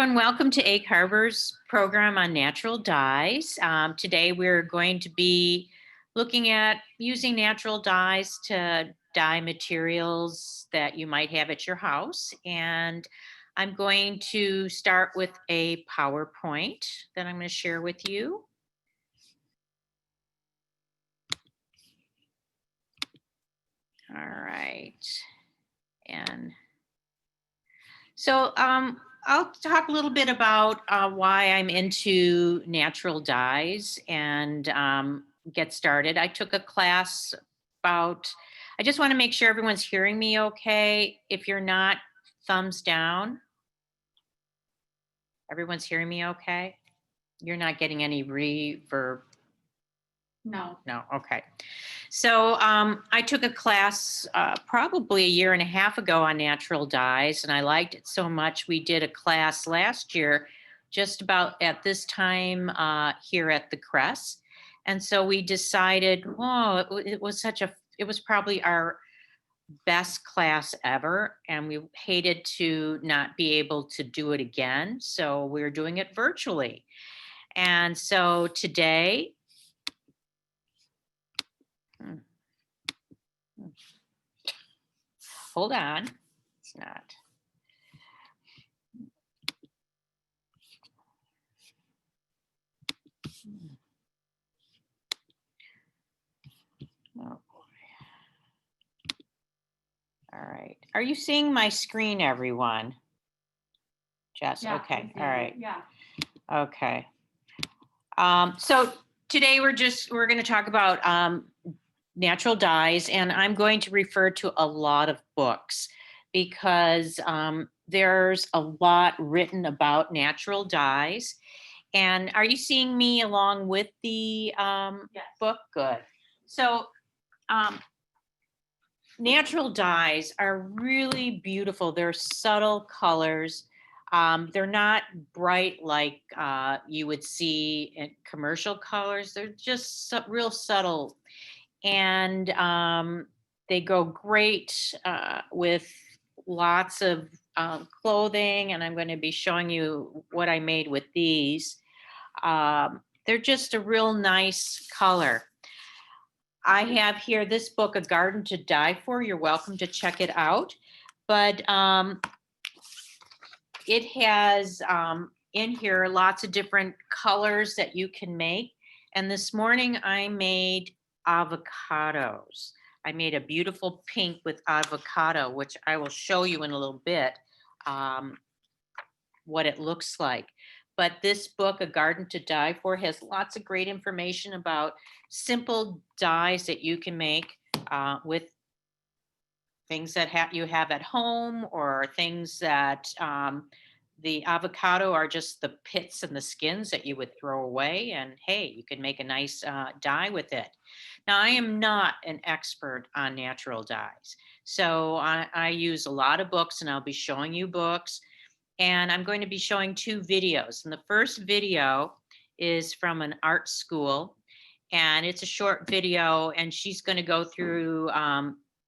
and welcome to Egg Harbor's program on natural dyes. Today we're going to be looking at using natural dyes to dye materials that you might have at your house. And I'm going to start with a PowerPoint that I'm going to share with you. All right. And so I'll talk a little bit about why I'm into natural dyes and get started. I took a class about, I just want to make sure everyone's hearing me okay. If you're not, thumbs down. Everyone's hearing me okay? You're not getting any reverb? No. No, okay. So I took a class probably a year and a half ago on natural dyes, and I liked it so much. We did a class last year, just about at this time here at the Crest. And so we decided, oh, it was probably our best class ever. And we hated to not be able to do it again. So we're doing it virtually. And so today, hold on, it's not. Oh boy. All right. Are you seeing my screen, everyone? Jess, yeah, okay, all right. Yeah. Okay. So today we're going to talk about natural dyes, and I'm going to refer to a lot of books because there's a lot written about natural dyes. And are you seeing me along with the yes. book? Good. So natural dyes are really beautiful. They're subtle colors. They're not bright like you would see in commercial colors. They're just real subtle. And they go great with lots of clothing. And I'm going to be showing you what I made with these. They're just a real nice color. I have here this book, A Garden to Die For. You're welcome to check it out. But it has in here lots of different colors that you can make. And this morning I made avocados. I made a beautiful pink with avocado, which I will show you in a little bit what it looks like. But this book, A Garden to Die For, has lots of great information about simple dyes that you can make with things that you have at home, or things that the avocado are just the pits and the skins that you would throw away. And hey, you can make a nice dye with it. Now, I am not an expert on natural dyes. So I use a lot of books, and I'll be showing you books. And I'm going to be showing two videos. And the first video is from an art school, and it's a short video, and she's going to go through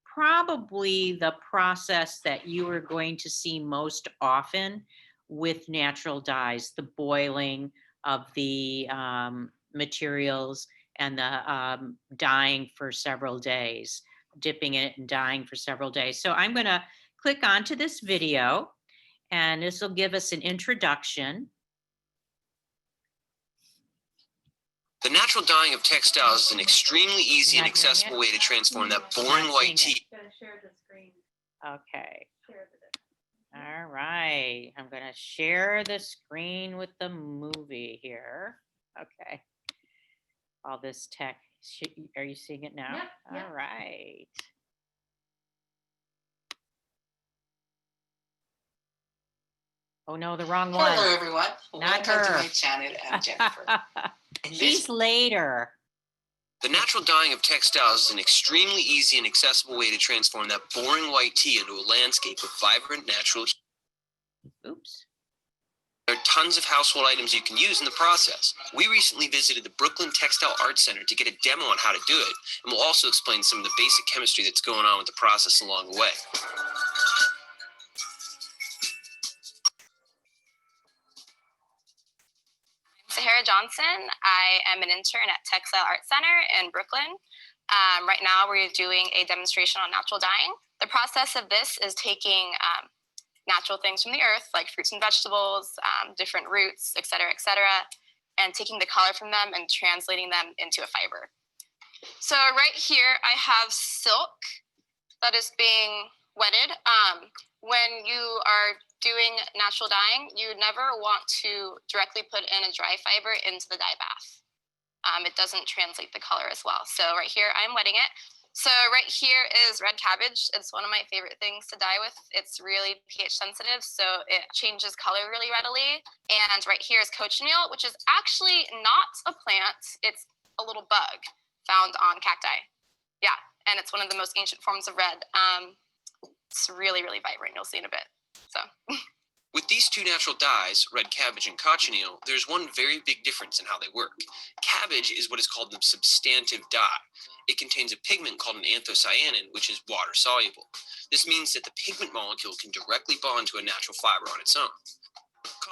probably the process that you are going to see most often with natural dyes, the boiling of the materials and the dyeing for several days, dipping it and dyeing for several days. So I'm going to click onto this video. And this will give us an introduction. The natural dyeing of textiles is an extremely easy and accessible way to transform that boring white tea. Share the screen. Okay. All right. I'm going to share the screen with the movie here. Okay. All this tech. Are you seeing it now? Yep. All right. Oh no, the wrong one. Hello everyone. Not Welcome her. to my channel. I'm Jennifer. She's later. The natural dyeing of textiles is an extremely easy and accessible way to transform that boring white tea into a landscape of vibrant natural. Oops. There are tons of household items you can use in the process. We recently visited the Brooklyn Textile Art Center to get a demo on how to do it, and we'll also explain some of the basic chemistry that's going on with the process along the way. Sahara Johnson. I am an intern at Textile Art Center in Brooklyn. Right now, we're doing a demonstration on natural dyeing. The process of this is taking natural things from the earth, like fruits and vegetables, different roots, et cetera, and taking the color from them and translating them into a fiber. So right here, I have silk that is being wetted. When you are doing natural dyeing, you never want to directly put in a dry fiber into the dye bath. It doesn't translate the color as well. So right here, I'm wetting it. So right here is red cabbage. It's one of my favorite things to dye with. It's really pH sensitive, so it changes color really readily. And right here is cochineal, which is actually not a plant. It's a little bug found on cacti. Yeah, and it's one of the most ancient forms of red. It's really, really vibrant. You'll see in a bit. So. With these two natural dyes, red cabbage and cochineal, there's one very big difference in how they work. Cabbage is what is called the substantive dye. It contains a pigment called an anthocyanin, which is water soluble. This means that the pigment molecule can directly bond to a natural fiber on its own.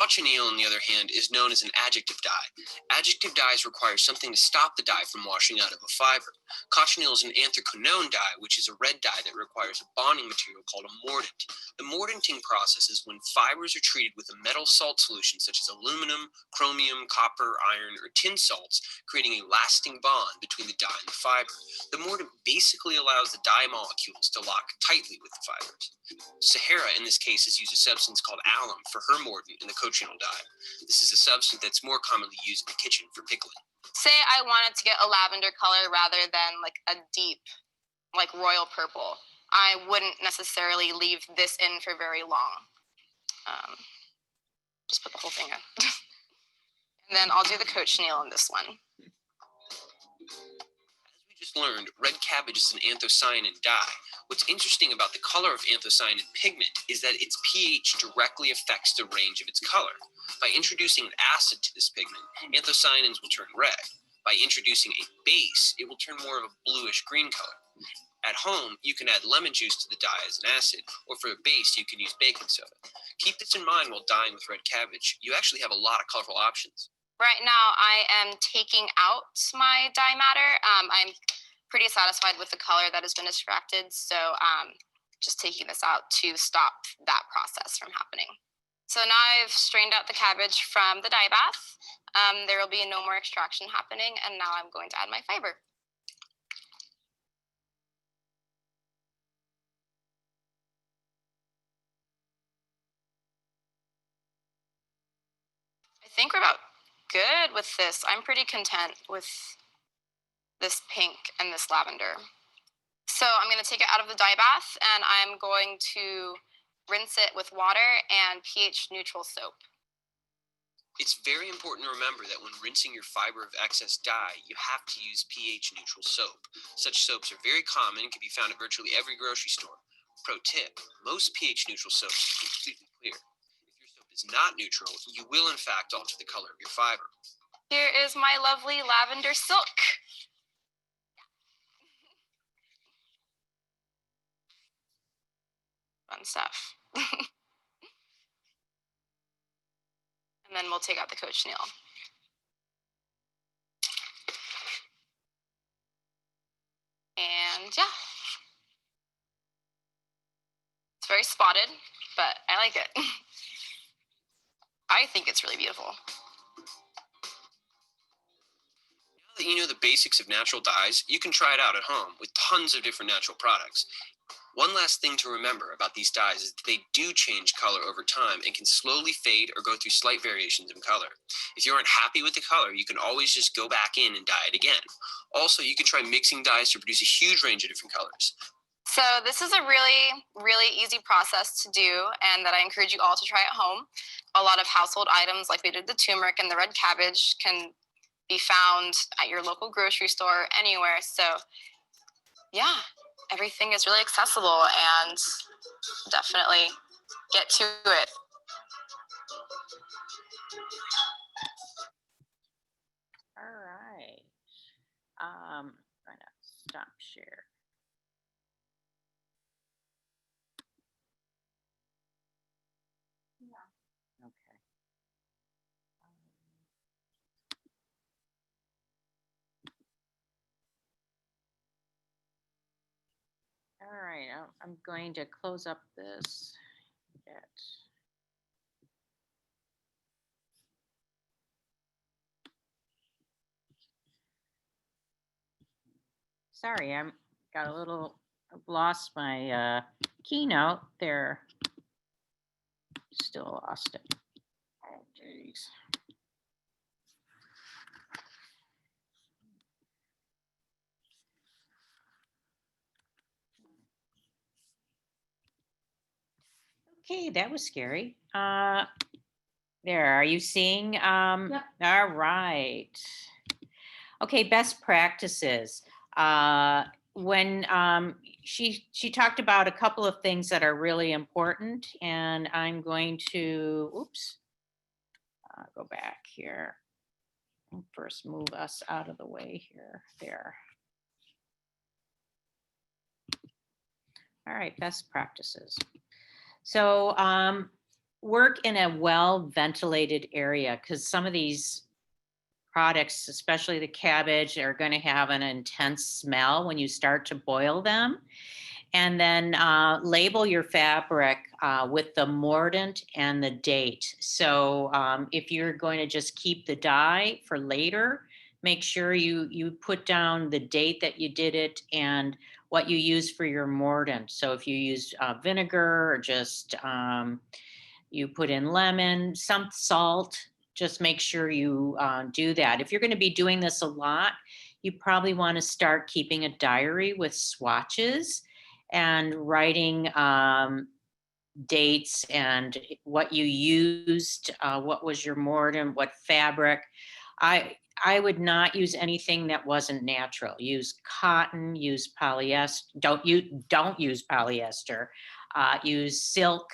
Cochineal, on the other hand, is known as an adjective dye. Adjective dyes require something to stop the dye from washing out of a fiber. Cochineal is an anthroconone dye, which is a red dye that requires a bonding material called a mordant. The mordanting process is when fibers are treated with a metal salt solution such as aluminum, chromium, copper, iron, or tin salts, creating a lasting bond between the dye and the fiber. The mordant basically allows the dye molecules to lock tightly with the fibers. Sahara, in this case, has used a substance called alum for her mordant in the cochineal dye. This is a substance that's more commonly used in the kitchen for pickling. Say I wanted to get a lavender color rather than like a deep, like royal purple. I wouldn't necessarily leave this in for very long. Just put the whole thing in. And then I'll do the cochineal in this one. Just learned, red cabbage is an anthocyanin dye. What's interesting about the color of anthocyanin pigment is that its pH directly affects the range of its color. By introducing an acid to this pigment, anthocyanins will turn red. By introducing a base, it will turn more of a bluish-green color. At home, you can add lemon juice to the dye as an acid, or for a base, you can use baking soda. Keep this in mind while dyeing with red cabbage. You actually have a lot of colorful options. Right now, I am taking out my dye matter. I'm pretty satisfied with the color that has been extracted, so just taking this out to stop that process from happening. So now I've strained out the cabbage from the dye bath. There will be no more extraction happening, and now I'm going to add my fiber. I think we're about good with this. I'm pretty content with this pink and this lavender. So I'm going to take it out of the dye bath and I'm going to rinse it with water and pH neutral soap. It's very important to remember that when rinsing your fiber of excess dye, you have to use pH neutral soap. Such soaps are very common and can be found at virtually every grocery store. Pro tip, most pH neutral soaps are completely clear. If your soap is not neutral, you will in fact alter the color of your fiber. Here is my lovely lavender silk. Fun stuff. And then we'll take out the cochineal. And yeah. It's very spotted, but I like it. I think it's really beautiful. Now that you know the basics of natural dyes, you can try it out at home with tons of different natural products. One last thing to remember about these dyes is that they do change color over time and can slowly fade or go through slight variations in color. If you aren't happy with the color, you can always just go back in and dye it again. Also, you can try mixing dyes to produce a huge range of different colors. So this is a really, really easy process to do and that I encourage you all to try at home. A lot of household items like we did the turmeric and the red cabbage can be found at your local grocery store, anywhere. So yeah, everything is really accessible and definitely get to it. All right. I'm going to stop share. Yeah. Okay. right, I'm going to close up this. Sorry, I've lost my keynote there. Still lost it. Oh, geez. Okay, that was scary. There, are you seeing? Yep. All right. Okay, best practices. When she talked about a couple of things that are really important, and I'm going to, oops, go back here. First, move us out of the way here. There. All right, best practices. So work in a well-ventilated area, because some of these products, especially the cabbage, are going to have an intense smell when you start to boil them. And then label your fabric with the mordant and the date. So if you're going to just keep the dye for later, make sure you put down the date that you did it and what you use for your mordant. So if you use vinegar or just you put in lemon, some salt, just make sure you do that. If you're going to be doing this a lot, you probably want to start keeping a diary with swatches and writing dates and what you used, what was your mordant, what fabric. I would not use anything that wasn't natural. Use cotton, use polyester. Don't use polyester. Use silk.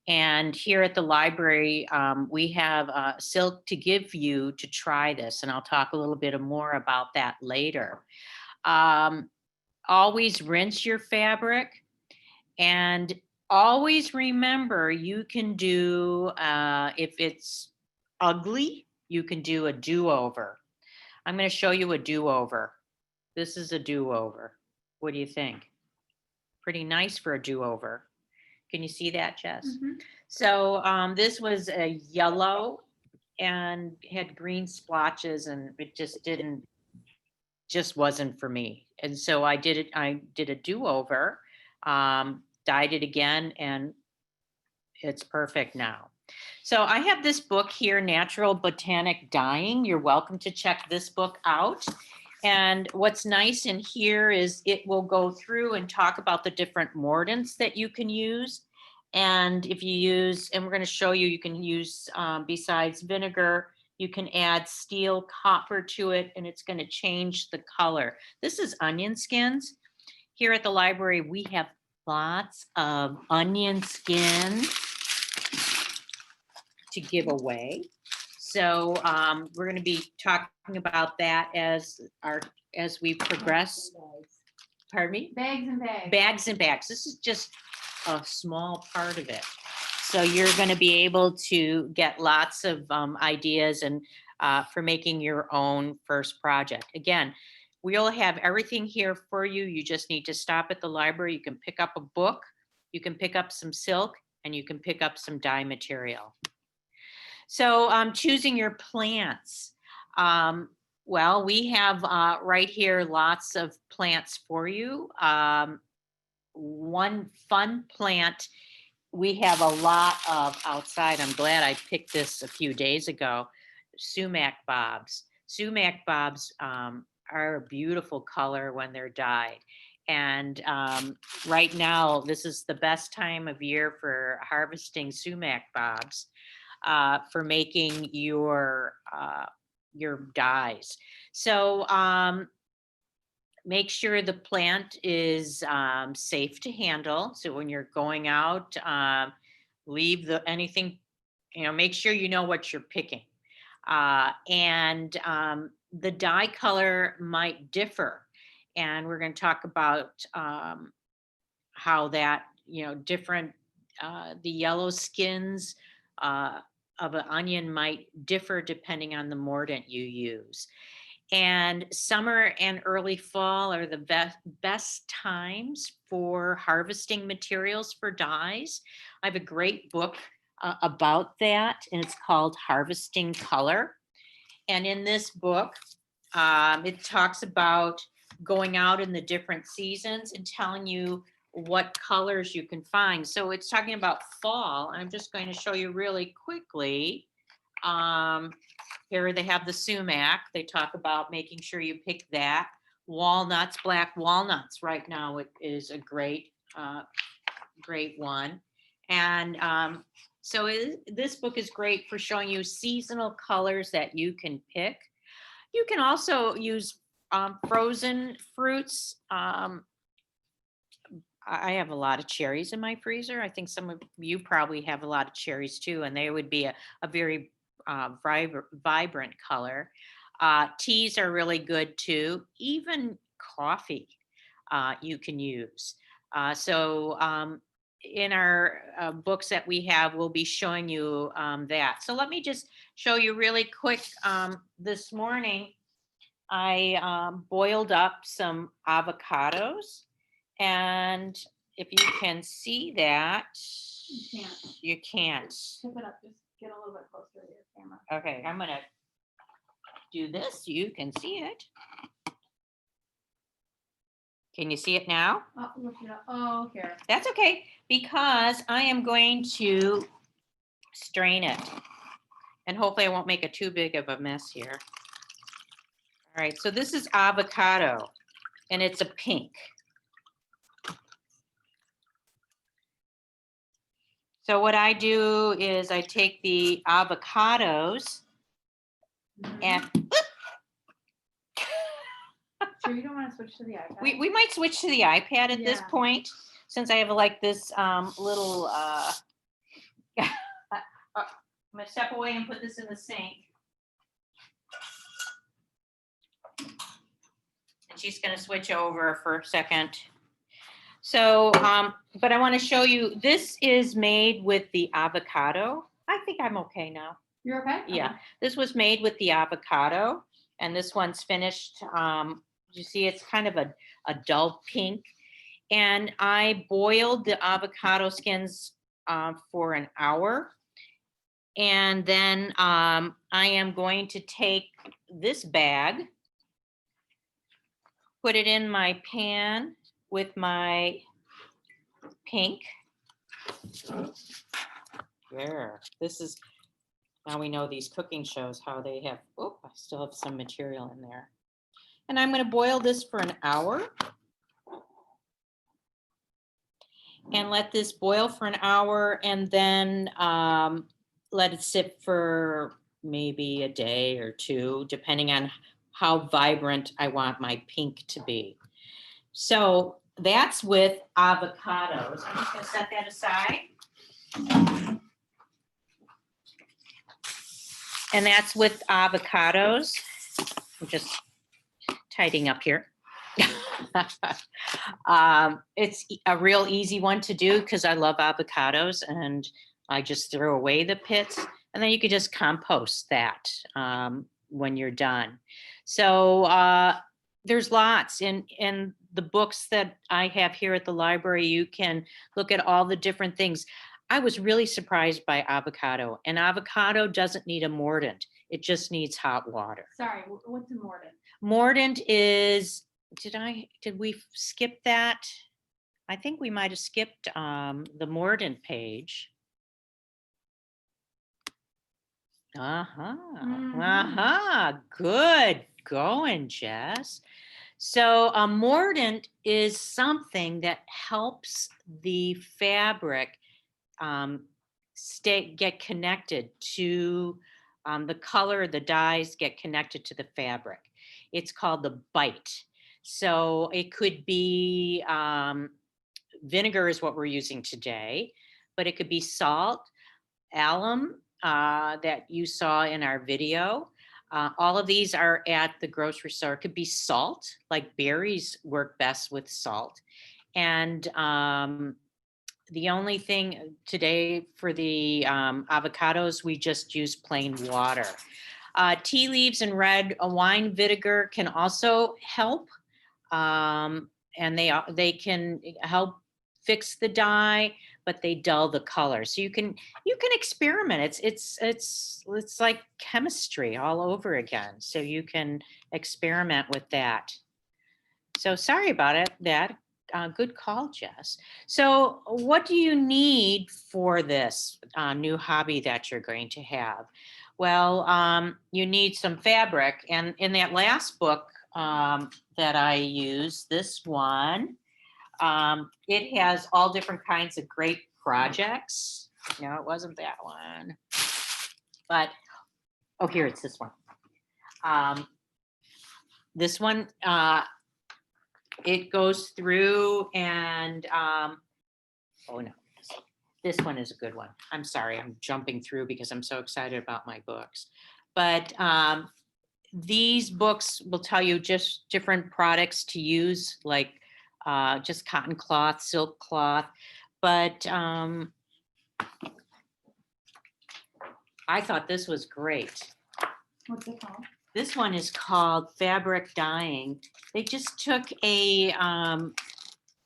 And here at the library, we have silk to give you to try this, and I'll talk a little bit more about that later. Always rinse your fabric, and always remember you can do, if it's ugly, you can do a do-over. I'm going to show you a do-over. This is a do-over. What do you think? Pretty nice for a do-over. Can you see that, Jess? Mm-hmm. So this was a yellow and had green splotches, and it just wasn't for me. And so I did a do-over, dyed it again, and it's perfect now. So I have this book here, Natural Botanic Dyeing. You're welcome to check this book out. And what's nice in here is it will go through and talk about the different mordants that you can use. And if you use, and we're going to show you, you can use, besides vinegar, you can add steel copper to it, and it's going to change the color. This is onion skins. Here at the library, we have lots of onion skins to give away. So we're going to be talking about that as we progress. Pardon me? Bags and bags. Bags and bags. This is just a small part of it. So you're going to be able to get lots of ideas and for making your own first project. Again, we'll have everything here for you. You just need to stop at the library. You can pick up a book, you can pick up some silk, and you can pick up some dye material. So choosing your plants. Well, we have right here lots of plants for you. One fun plant we have a lot of outside. I'm glad I picked this a few days ago. Sumac Bobs. Sumac Bobs are a beautiful color when they're dyed. And right now, this is the best time of year for harvesting Sumac Bobs for making your dyes. So make sure the plant is safe to handle. So when you're going out, leave anything, make sure you know what you're picking. And the dye color might differ. And we're going to talk about how that, different, the yellow skins of an onion might differ depending on the mordant you use. And summer and early fall are the best times for harvesting materials for dyes. I have a great book about that, and it's called Harvesting Color. And in this book, it talks about going out in the different seasons and telling you what colors you can find. So it's talking about fall. I'm just going to show you really quickly. Here they have the sumac. They talk about making sure you pick that. Walnuts, black walnuts right now it is a great one. And this book is great for showing you seasonal colors that you can pick. You can also use frozen fruits. I have a lot of cherries in my freezer. I think some of you probably have a lot of cherries too, and they would be a very vibrant color. Teas are really good too. Even coffee you can use. In our books that we have, we'll be showing you that. So let me just show you really quick. This morning, I boiled up some avocados, and if you can see that, you can't. Tip it up, just get a little bit closer to your camera. Okay, I'm gonna do this so you can see it. Can you see it now? Oh, look it up. Oh, here. That's okay, because I am going to strain it. And hopefully I won't make it too big of a mess here. All right, so this is avocado, and it's a pink. So what I do is I take the avocados and Sure, you don't want to switch to the iPad? we might switch to the iPad at this Yeah. point, since I have like this little I'm gonna step away and put this in the sink. And she's gonna switch over for a second. So, but I want to show you, this is made with the avocado. I think I'm okay now. You're okay? Yeah, Okay. this was made with the avocado, and this one's finished. You see, it's kind of a dull pink. And I boiled the avocado skins for an hour. And then I am going to take this bag, put it in my pan with my pink. There, this is, now we know these cooking shows, how they have, oh, I still have some material in there. And I'm gonna boil this for an hour. And let this boil for an hour, and then let it sit for maybe a day or two, depending on how vibrant I want my pink to be. So that's with avocados. I'm just gonna set that aside. And that's with avocados. I'm just tidying up here. It's a real easy one to do because I love avocados, and I just throw away the pits, and then you could just compost that when you're done. So there's lots in the books that I have here at the library. You can look at all the different things. I was really surprised by avocado. And avocado doesn't need a mordant. It just needs hot water. Sorry, what's a mordant? Mordant is, did we skip that? I think we might have skipped the mordant page. Good going, Jess. So a mordant is something that helps the fabric get connected to the color, the dyes get connected to the fabric. It's called the bite. So it could be vinegar is what we're using today, but it could be salt, alum that you saw in our video. All of these are at the grocery store. It could be salt, like berries work best with salt. And the only thing today for the avocados, we just use plain water. Tea leaves and red wine vinegar can also help. And they can help fix the dye, but they dull the color. So you can experiment. It's like chemistry all over again. So you can experiment with that. So sorry about it, that. Good call, Jess. So what do you need for this new hobby that you're going to have? Well, you need some fabric. And in that last book that I used, this one, it has all different kinds of great projects. No, it wasn't that one. But, oh, here, it's this one. This one, it goes through and, oh no, this one is a good one. I'm sorry, I'm jumping through because I'm so excited about my books. But these books will tell you just different products to use, like just cotton cloth, silk cloth. But I thought this was great. What's it called? This one is called Fabric Dyeing. They just took a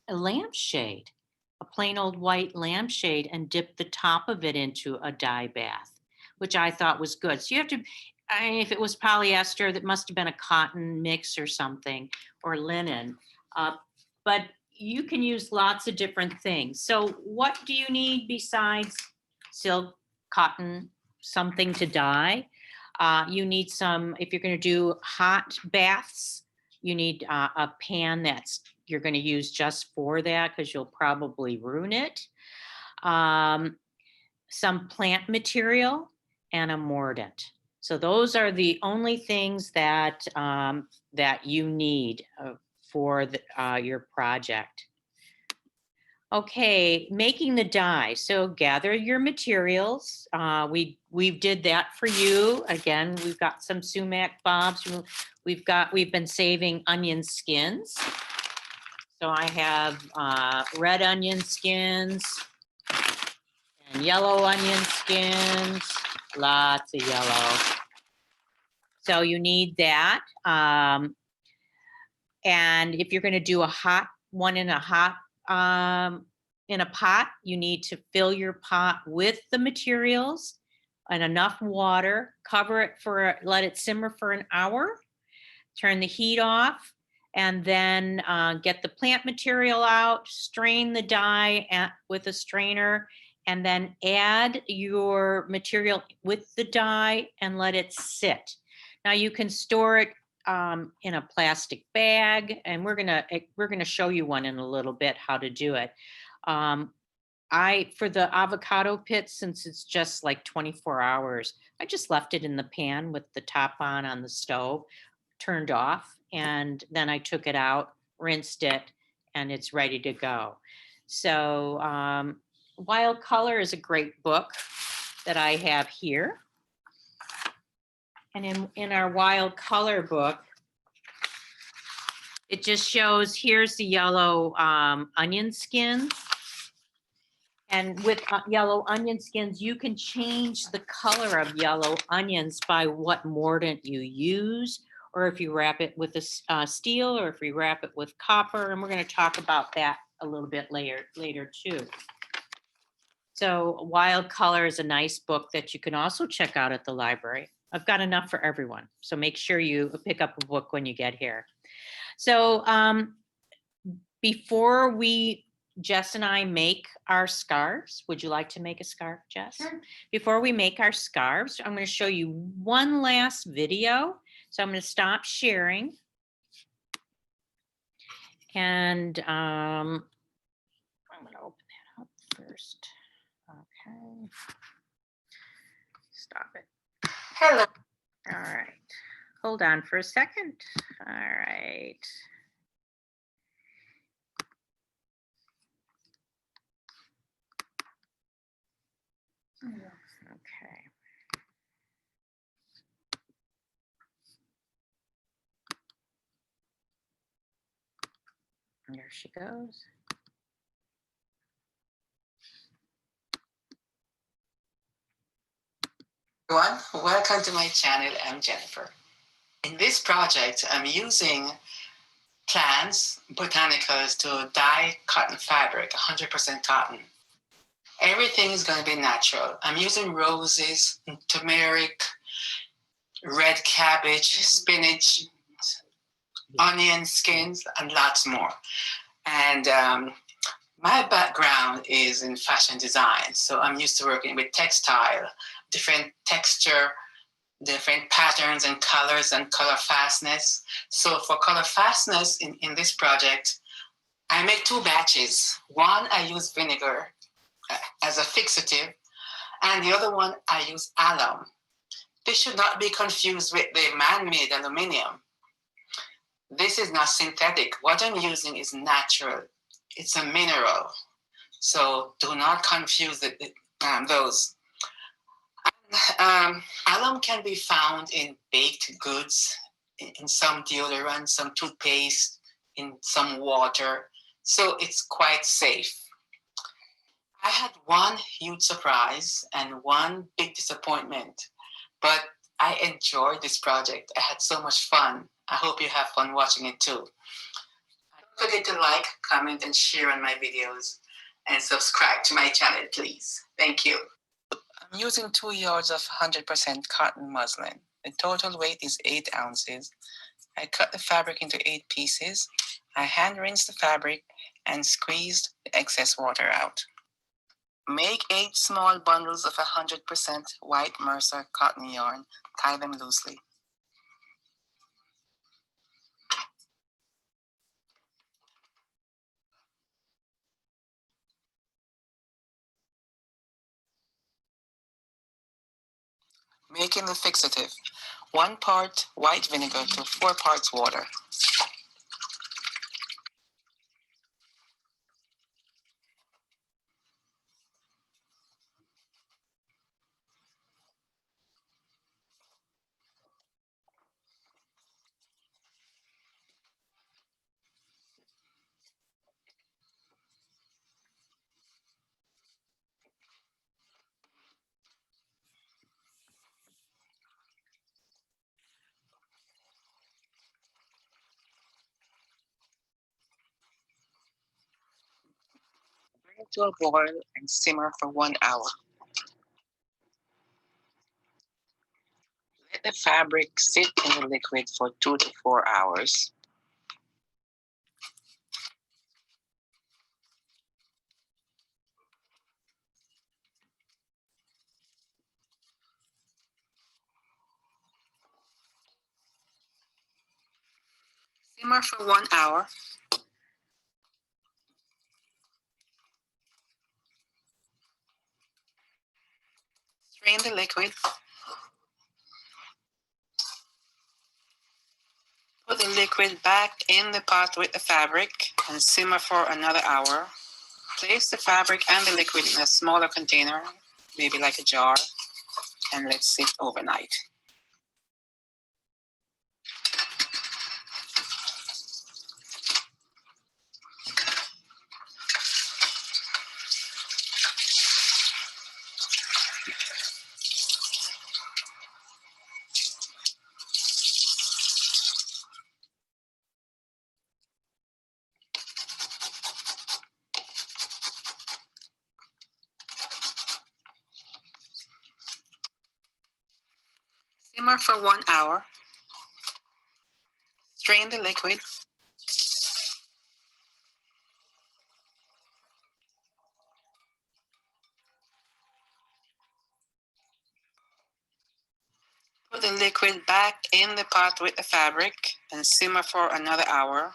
lampshade, a plain old white lampshade, and dipped the top of it into a dye bath, which I thought was good. So you have to, if it was polyester, that must have been a cotton mix or something, or linen. But you can use lots of different things. So what do you need besides silk, cotton, something to dye? You need some, if you're going to do hot baths, you need a pan you're going to use just for that, because you'll probably ruin it. Some plant material and a mordant. So those are the only things that that you need for your project. Okay, making the dye. So gather your materials. We did that for you. Again, we've got some Sumac Bobs. We've been saving onion skins. So I have red onion skins and yellow onion skins, lots of yellow. So you need that. And if you're going to do a hot one in a pot, you need to fill your pot with the materials and enough water. Cover it let it simmer for an hour. Turn the heat off, and then get the plant material out. Strain the dye with a strainer, and then add your material with the dye and let it sit. Now you can store it in a plastic bag, and we're gonna show you one in a little bit how to do it. For the avocado pit, since it's just like 24 hours, I just left it in the pan with the top on the stove, turned off, and then I took it out, rinsed it, and it's ready to go. So Wild Color is a great book that I have here. And in our Wild Color book, it just shows, here's the yellow onion skins. And with yellow onion skins, you can change the color of yellow onions by what mordant you use, or if you wrap it with a steel, or if you wrap it with copper. And we're going to talk about that a little bit later too. So Wild Color is a nice book that you can also check out at the library. I've got enough for everyone. So make sure you pick up a book when you get here. So before Jess and I make our scarves, would you like to make a scarf, Jess? Sure. Before we make our scarves, I'm going to show you one last video. So I'm going to stop sharing. And I'm going to open that up first. Okay. Stop it. Hello. All right. Hold on for a second. All right. Okay. There she goes. Everyone, welcome to my channel. I'm Jennifer. In this project, I'm using plants, botanicals, to dye cotton fabric, 100% cotton. Everything is going to be natural. I'm using roses, turmeric, red cabbage, spinach, onion skins, and lots more. And my background is in fashion design, so I'm used to working with textile, different texture, different patterns and colors and color fastness. So for color fastness in this project, I make 2 batches. One, I use vinegar as a fixative, and the other one, I use alum. This should not be confused with the man-made aluminum. This is not synthetic. What I'm using is natural. It's a mineral. So do not confuse those. Alum can be found in baked goods, in some deodorant, some toothpaste, in some water. So it's quite safe. I had one huge surprise and one big disappointment, but I enjoyed this project. I had so much fun. I hope you have fun watching it too. Don't forget to like, comment, and share on my videos, and subscribe to my channel, please. Thank you. I'm using 2 yards of 100% cotton muslin. The total weight is 8 ounces. I cut the fabric into 8 pieces. I hand rinse the fabric and squeezed the excess water out. Make 8 small bundles of 100% white Mercer cotton yarn. Tie them loosely. Making the fixative. 1 part white vinegar to 4 parts water. Bring it to a boil and simmer for 1 hour. Let the fabric sit in the liquid for 2 to 4 hours. Simmer for 1 hour. Strain the liquid. Put the liquid back in the pot with the fabric and simmer for another hour. Place the fabric and the liquid in a smaller container, maybe like a jar, and let sit overnight. Simmer for 1 hour. Strain the liquid. Put the liquid back in the pot with the fabric and simmer for another hour.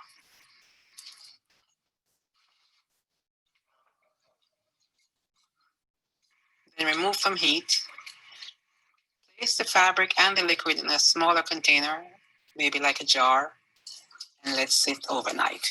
Then remove from heat. Place the fabric and the liquid in a smaller container, maybe like a jar, and let sit overnight.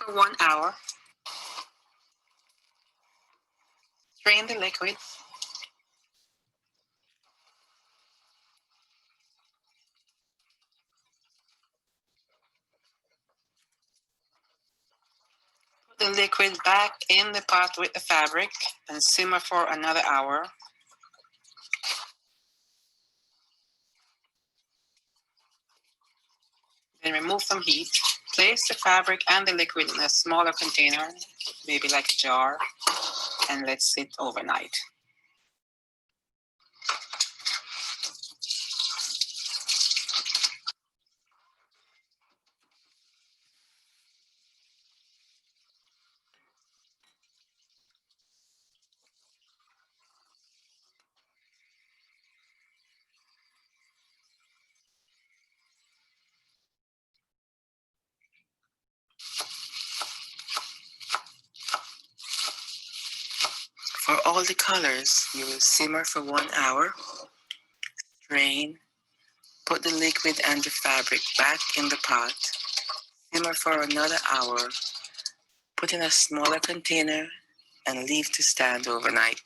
for 1 hour. Strain the liquid. Put the liquid back in the pot with the fabric and simmer for another hour. Then remove from heat. Place the fabric and the liquid in a smaller container, maybe like a jar, and let sit overnight. For all the colors, you will simmer for 1 hour, strain, put the liquid and the fabric back in the pot, simmer for another hour, put in a smaller container, and leave to stand overnight.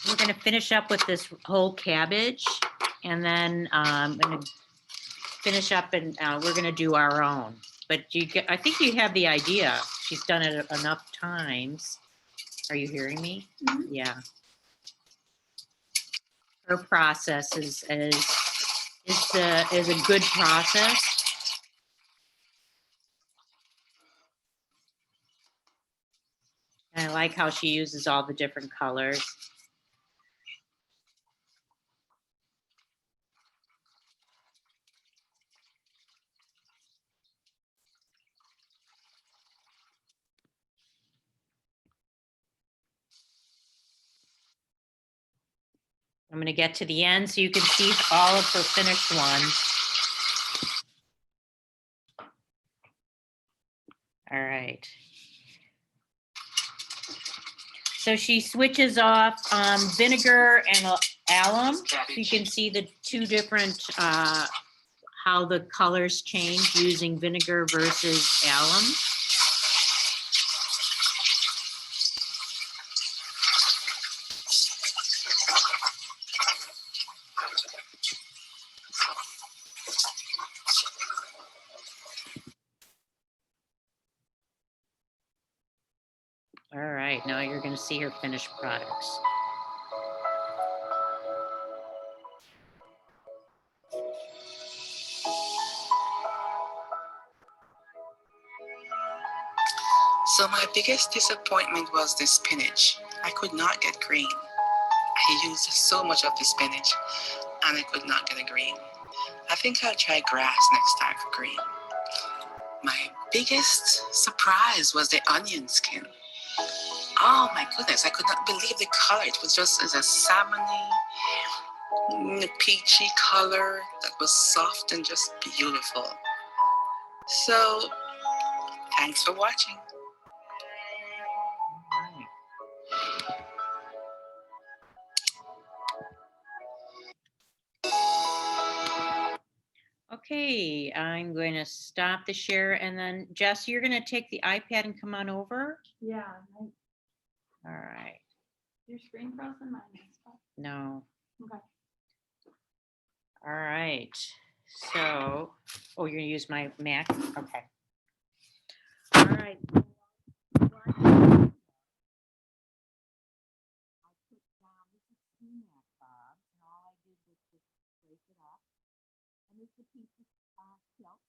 We're going to finish up with this whole cabbage, and then I'm going to finish up, and we're going to do our own. But I think you have the idea. She's done it enough times. Are you hearing me? Mhm. Yeah. Her process is a good process. And I like how she uses all the different colors. I'm going to get to the end so you can see all of her finished ones. All right. So she switches off vinegar and alum. So you can see the two different, how the colors change using vinegar versus alum. All right, now you're going to see her finished products. So my biggest disappointment was the spinach. I could not get green. I used so much of the spinach and I could not get a green. I think I'll try grass next time for green. My biggest surprise was the onion skin. Oh my goodness, I could not believe the color. It was just as a salmony, peachy color that was soft and just beautiful. So, thanks for watching. Okay, I'm going to stop the share, and then Jess, you're going to take the iPad and come on over. Yeah. All right. Your screen frozen? Mine is. No. Okay. All right. So, oh, you're gonna use my Mac? Okay. All right. Sumac Bobs, and all I did was just break it up. And this is a piece of silk,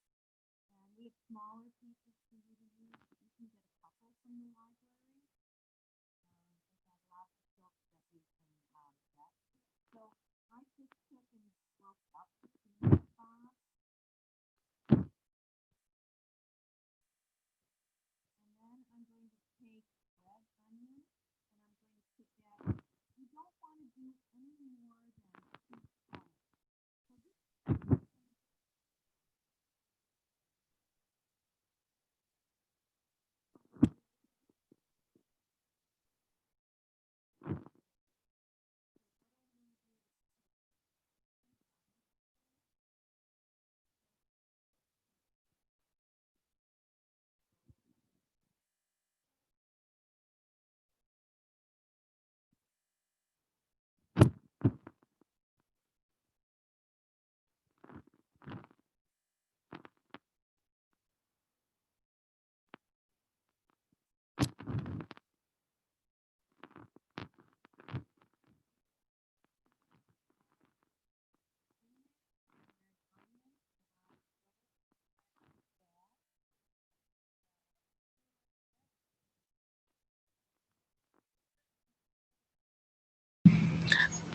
and we have smaller pieces for you to use. You can get a couple from the library. They have lots of silk that you can get. So I just took and broke up the Sumac Bobs, and then I'm going to take red onion, and I'm going to put that. You don't want to do any more than 2 cloves. So this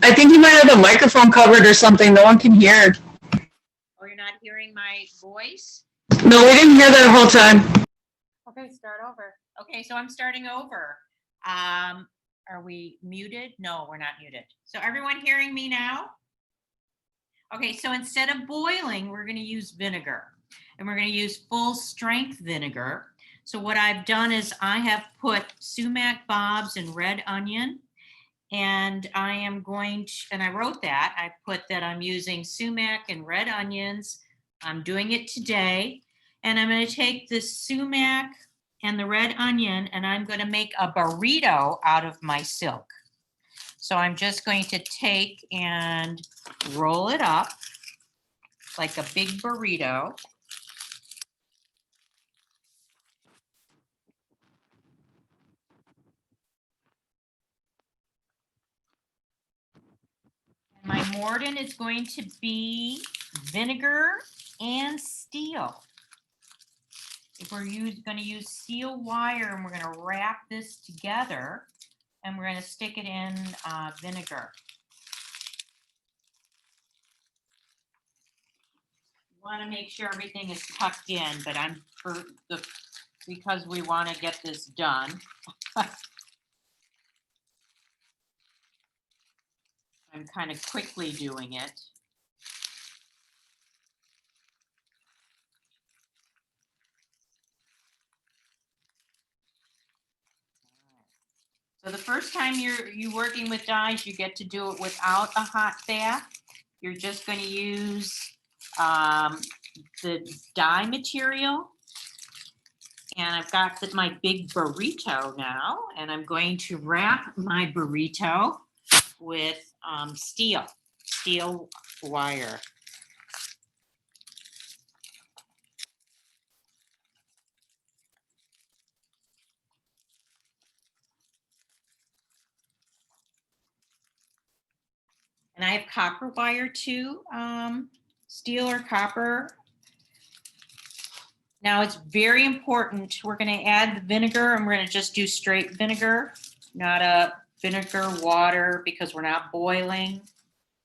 I think you might have the microphone covered or something. No one can hear. Oh, you're not hearing my voice? No, we didn't hear that whole time. Okay, start over. Okay, so I'm starting over. Are we muted? No, we're not muted. So everyone hearing me now? Okay, so instead of boiling, we're going to use vinegar, and we're going to use full strength vinegar. So what I've done is I have put Sumac Bobs and red onion, and I am going to, and I wrote that, I put that I'm using sumac and red onions. I'm doing it today, and I'm going to take the sumac and the red onion, and I'm going to make a burrito out of my silk. So I'm just going to take and roll it up like a big burrito. And my mordant is going to be vinegar and steel. If we're going to use steel wire, and we're going to wrap this together, and we're going to stick it in vinegar. Want to make sure everything is tucked in, but because we want to get this done. I'm kind of quickly doing it. So the first time you're working with dyes, you get to do it without a hot bath. You're just going to use the dye material. And I've got my big burrito now, and I'm going to wrap my burrito with steel wire. And I have copper wire too, steel or copper. Now it's very important, we're going to add the vinegar, and we're going to just do straight vinegar, not a vinegar water, because we're not boiling.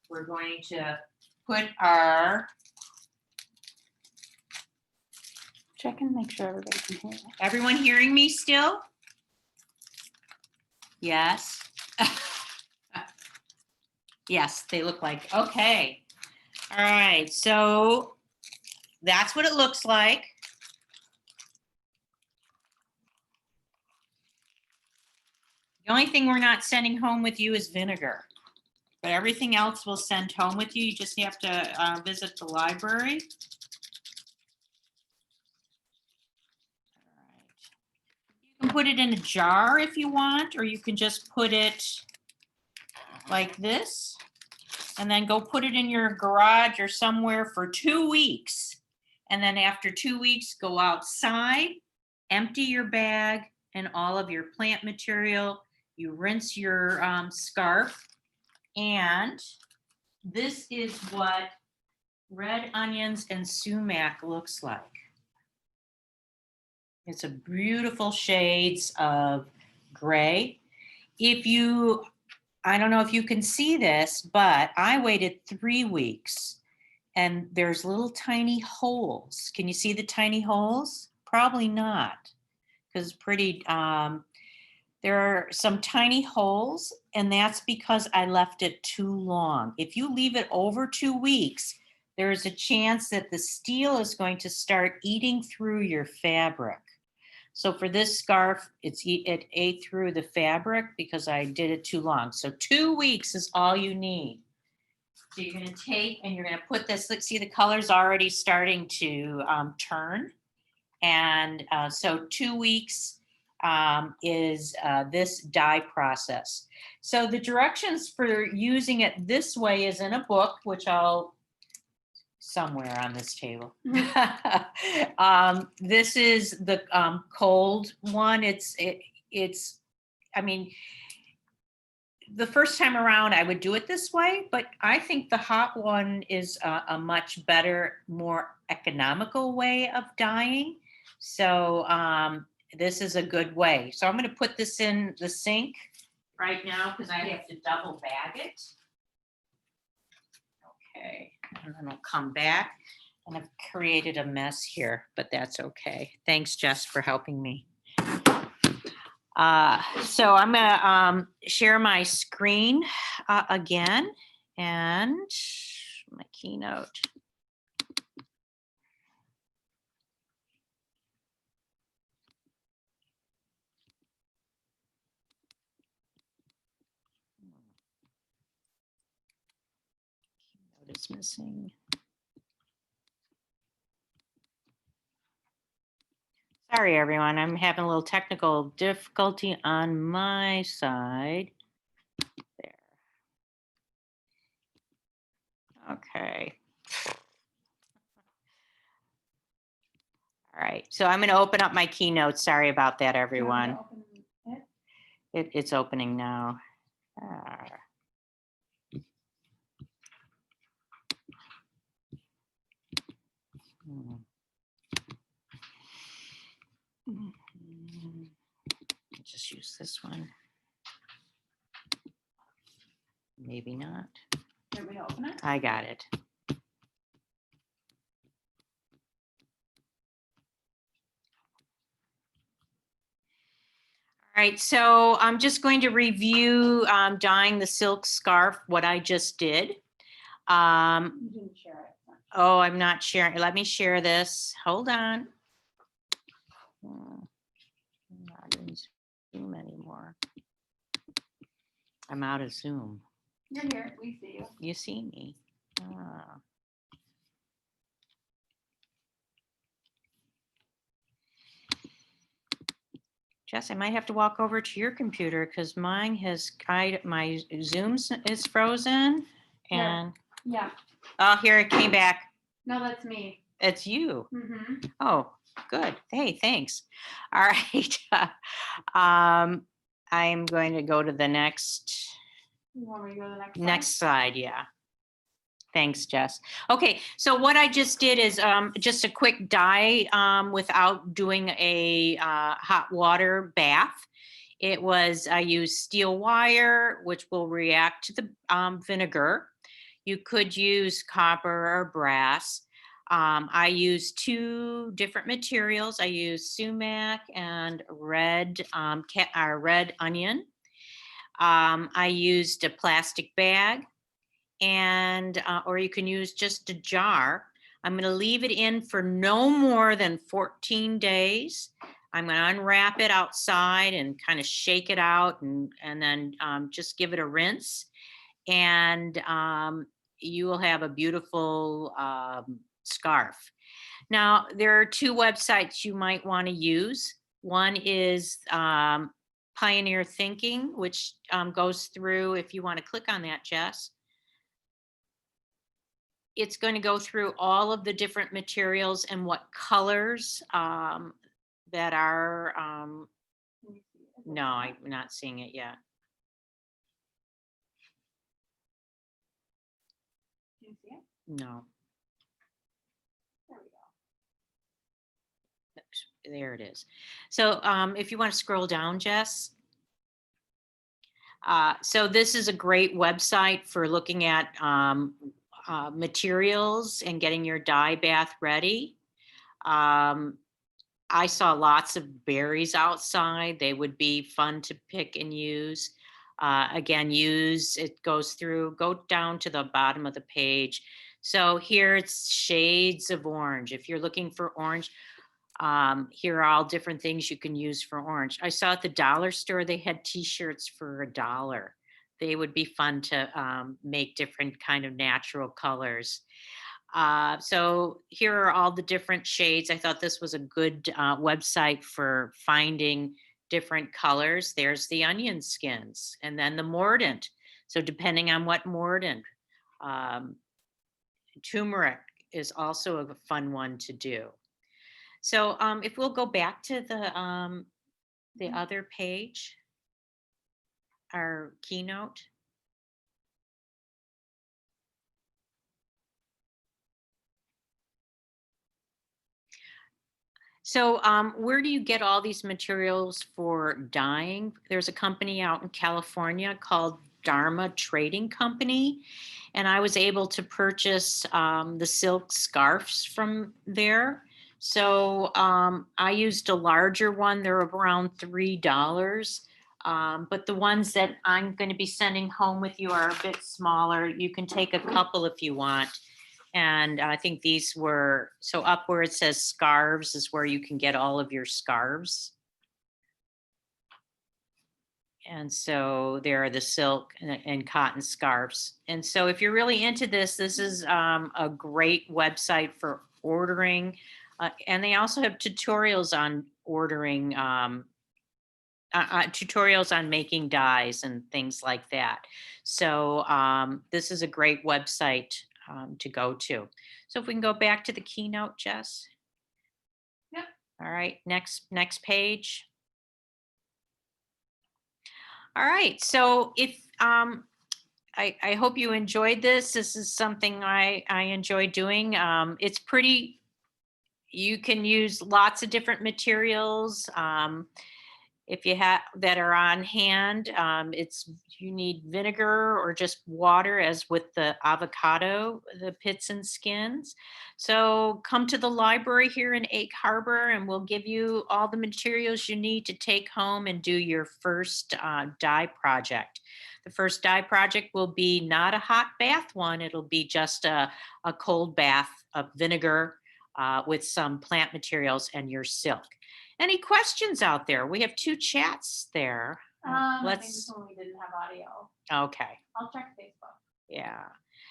We're going to put our, Check and make sure everybody can hear you. everyone hearing me still? Yes. Yes, they look like, okay. All right, so that's what it looks like. The only thing we're not sending home with you is vinegar, but everything else we'll send home with you. You just have to visit the library. All right. You can put it in a jar if you want, or you can just put it like this, and then go put it in your garage or somewhere for 2 weeks. And then after 2 weeks, go outside, empty your bag and all of your plant material. You rinse your scarf, and this is what red onions and sumac looks like. It's a beautiful shades of gray. I don't know if you can see this, but I waited 3 weeks and there's little tiny holes. Can you see the tiny holes? Probably not, because it's pretty, there are some tiny holes, and that's because I left it too long. If you leave it over 2 weeks, there's a chance that the steel is going to start eating through your fabric. So for this scarf, it ate through the fabric because I did it too long. So 2 weeks is all you need. So you're going to take and you're going to put this, let's see, the color's already starting to turn. And so 2 weeks is this dye process. So the directions for using it this way is in a book, which I'll somewhere on this table. This is the cold one. I mean, the first time around I would do it this way, but I think the hot one is a much better, more economical way of dyeing. So this is a good way. So I'm going to put this in the sink right now because I have to double bag it. Okay, and then I'll come back, and I've created a mess here, but that's okay. Thanks, Jess, for helping me. So I'm gonna share my screen again, and my keynote. Keynote is missing. Sorry, everyone. I'm having a little technical difficulty on my side. There. Okay. All right. So I'm going to open up my keynote. Sorry about that, everyone. It's opening now. Just use this one. Maybe not. Did we open it? I got it. All right, so I'm just going to review dyeing the silk scarf, what I just did. You didn't share it. Oh, I'm not sharing. Let me share this. Hold on. I'm not in Zoom anymore. I'm out of Zoom. You're here. We see you. You see me. Ah. Jess, I might have to walk over to your computer because mine has, my Zoom is frozen. And Yeah. oh, here it came back. No, that's me. It's you. Mm-hmm. Oh, good. Hey, thanks. All right. I'm going to go to the next. You want me to go to the next slide? Next slide, yeah. Thanks, Jess. Okay, so what I just did is just a quick dye without doing a hot water bath. I used steel wire, which will react to the vinegar. You could use copper or brass. I used 2 different materials. I used sumac and red onion. I used a plastic bag, and or you can use just a jar. I'm going to leave it in for no more than 14 days. I'm going to unwrap it outside and kind of shake it out, and then just give it a rinse, and you will have a beautiful scarf. Now, there are 2 websites you might want to use. One is Pioneer Thinking, which goes through, if you want to click on that, Jess, it's going to go through all of the different materials and what colors that are, Can you see it? Is it no, not? I'm not seeing it yet. Can you see it? No, There we go. there it is. So if you want to scroll down, Jess. So this is a great website for looking at materials and getting your dye bath ready. I saw lots of berries outside. They would be fun to pick and use. Again, it goes through, go down to the bottom of the page. So here it's shades of orange. If you're looking for orange, here are all different things you can use for orange. I saw at the dollar store, they had t-shirts for $1. They would be fun to make different kind of natural colors. So here are all the different shades. I thought this was a good website for finding different colors. There's the onion skins and then the mordant. So depending on what mordant, turmeric is also a fun one to do. So if we'll go back to the other page, our keynote. So where do you get all these materials for dyeing? There's a company out in California called Dharma Trading Company, and I was able to purchase the silk scarves from there. So I used a larger one. They're around $3. But the ones that I'm going to be sending home with you are a bit smaller. You can take a couple if you want. And I think these were, so up where it says scarves is where you can get all of your scarves. And so there are the silk and cotton scarves. And so if you're really into this, this is a great website for ordering. And they also have tutorials on ordering, tutorials on making dyes and things like that. So this is a great website to go to. So if we can go back to the keynote, Jess. Yep. All right, next page. All right, so if I hope you enjoyed this. This is something I enjoy doing. It's pretty, you can use lots of different materials. If you have that are on hand, you need vinegar or just water, as with the avocado, the pits and skins. So come to the library here in Egg Harbor and we'll give you all the materials you need to take home and do your first dye project. The first dye project will be not a hot bath one. It'll be just a cold bath of vinegar with some plant materials and your silk. Any questions out there? We have 2 chats there. I think this one we didn't have audio. Okay. I'll check Facebook. Yeah.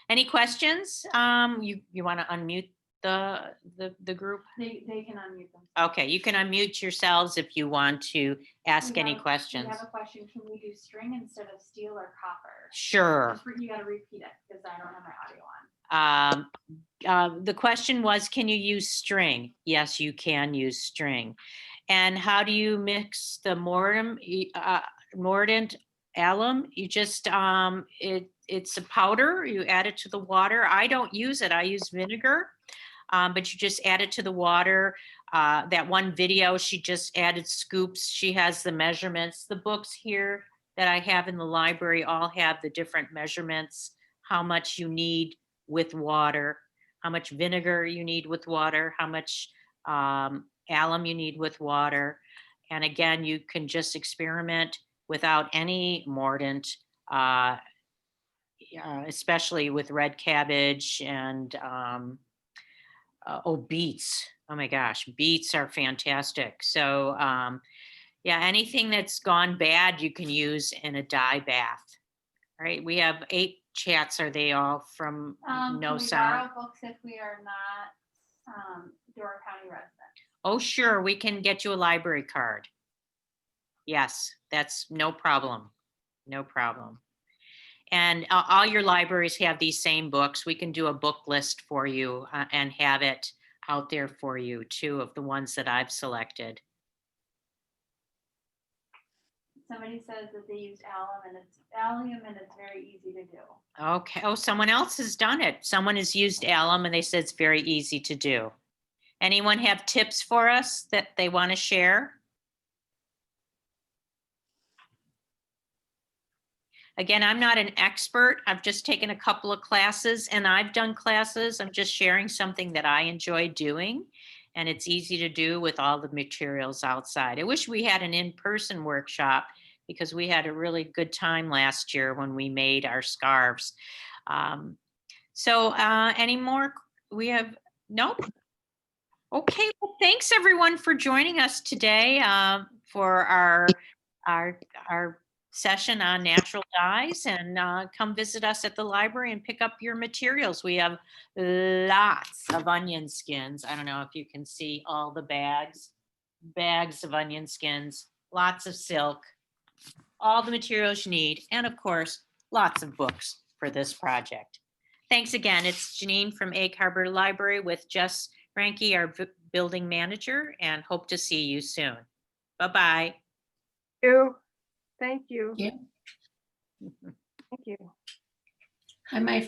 Any questions? You want to unmute the group? They can unmute them. Okay, you can unmute yourselves if you want to ask any We questions. have a question. Can we do string instead of steel or copper? Sure. You got to repeat it because I don't have my audio on. The question was, can you use string? Yes, you can use string. And how do you mix the mordant alum? You just, it's a powder, you add it to the water. I don't use it, I use vinegar, but you just add it to the water. That one video, she just added scoops. She has the measurements. The books here that I have in the library all have the different measurements, how much you need with water, how much vinegar you need with water, how much alum you need with water. And again, you can just experiment without any mordant, especially with red cabbage and beets. Oh my gosh, beets are fantastic. So yeah, anything that's gone bad, you can use in a dye bath. All right, we have 8 chats. Are they all from No Can we Sound? borrow books if we are not Door County residents? Oh, sure, we can get you a library card. Yes, that's no problem. No problem. And all your libraries have these same books. We can do a book list for you and have it out there for you too, of the ones that I've selected. Somebody says that they used allium and it's very easy to do. Okay. Oh, someone else has done it. Someone has used alum and they said it's very easy to do. Anyone have tips for us that they want to share? Again, I'm not an expert. I've just taken a couple of classes and I've done classes. I'm just sharing something that I enjoy doing. And it's easy to do with all the materials outside. I wish we had an in-person workshop because we had a really good time last year when we made our scarves. Any more? We have, nope. Okay, well, thanks everyone for joining us today for our session on natural dyes, and come visit us at the library and pick up your materials. We have lots of onion skins. I don't know if you can see all the bags of onion skins, lots of silk, all the materials you need, and of course, lots of books for this project. Thanks again. It's Janine from Egg Harbor Library with Jess Franke, our building manager, and hope to see you soon. Bye-bye. Thank you. Yeah. Thank you. Hi, my